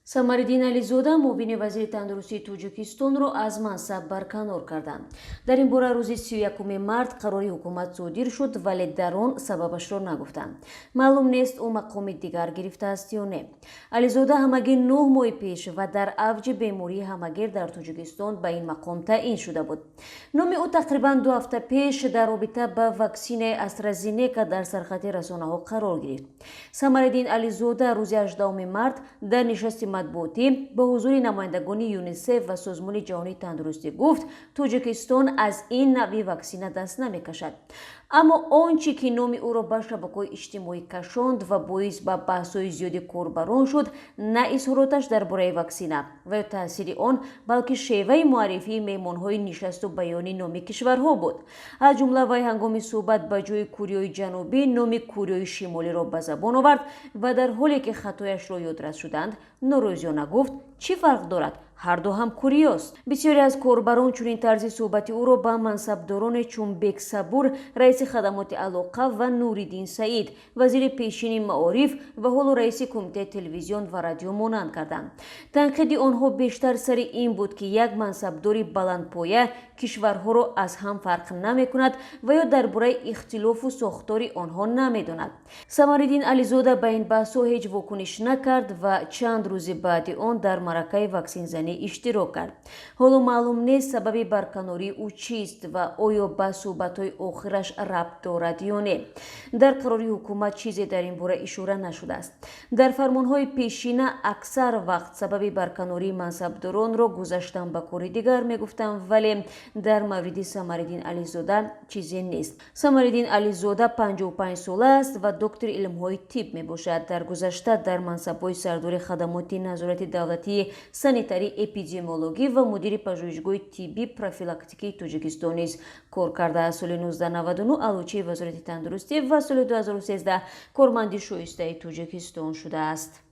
самариддин ализода муовини вазири тандурустии тоҷикистонро аз мансаб барканор карданд. дар ин бора рӯзи 31 март қарори ҳукумат содир шуд, вале дар он сабабашро нагуфтанд. маълум нест ӯ мақоми дигар гирифтааст ё не. ализода ҳамагир 9 моҳи пеш ва дар авҷи бемории ҳамагир дар тоҷикистон ба ин мақом таъин шуда буд. номи ӯ тақрибан 2 ҳафта пеш дар робита ба ваксинаи AstraZeneca дар сархати расонаҳо қарор гирифт. самариддин ализода рӯзи 18 март дар нишасти матбуотӣ ба ҳузури намояндагони ЮНИСЕФ ва Созмони ҷаҳонии тандурустӣ гуфт, Тоҷикистон аз ин навъи ваксина даст намекашад. аммо он чӣ ки номи ӯро ба шабакаҳои иҷтимоӣ кашонд ва боис ба баҳсҳои зиёди корбарон шуд, на изҳороташ дар бораи ваксина ва ё таъсири он, балки шеваи муаррифии меҳмонҳои нишасту баёни номи кишварҳо буд. аз ҷумла вай ҳангоми суҳбат ба ҷои Кореяи ҷанубӣ номи Кореяи шимолиро ба забон овард ва дар ҳоле ки хатояшро ёдрас шуданд, норӯзиёна гуфт, чӣ фарқ дорад, ҳарду ҳам куриёст. бисёре аз корбарон чунин тарзи суҳбати ӯро ба мансабдороне чун Бек Сабур, раиси хадамоти алоқа ва Нуриддин Саид, вазири пешини маориф ва ҳоло раиси кумитаи телевизион ва радио монанд карданд. танқиди онҳо бештар сари ин буд ки як мансабдори баландпоя кишварҳоро аз ҳам фарқ намекунад ва ё дар бораи ихтилофу сохтори онҳо намедонад. самариддин ализода ба ин баҳсҳо ҳеҷ вокуниш накард ва чанд рӯзи баъди он дар маъракаи ваксинзанӣ иштирок кард. ҳоло маълум нест сабаби барканории ӯ чист ва оё ба суҳбатҳои охираш рабт дорад ё не. дар қарори ҳукумат чизе дар ин бора ишора нашудааст. дар фармонҳои пешина аксар вақт сабаби барканории мансабдоронро гузаштан ба кори дигар мегуфтанд, вале дар мавриди самариддин ализода чизе нест. самариддин ализода 55 сола аст ва доктори илмҳои тиб мебошад. дар гузашта дар мансабҳои сардори хадамоти назорати давлатии санитарӣ, эпидемиологӣ ва мудири пажӯҳишгоҳи тиббӣ профилактикии Тоҷикистон низ кор кардааст. соли 1999 аълочии вазорати тандурустӣ ва соли 2013 корманди шоистаи Тоҷикистон шудааст.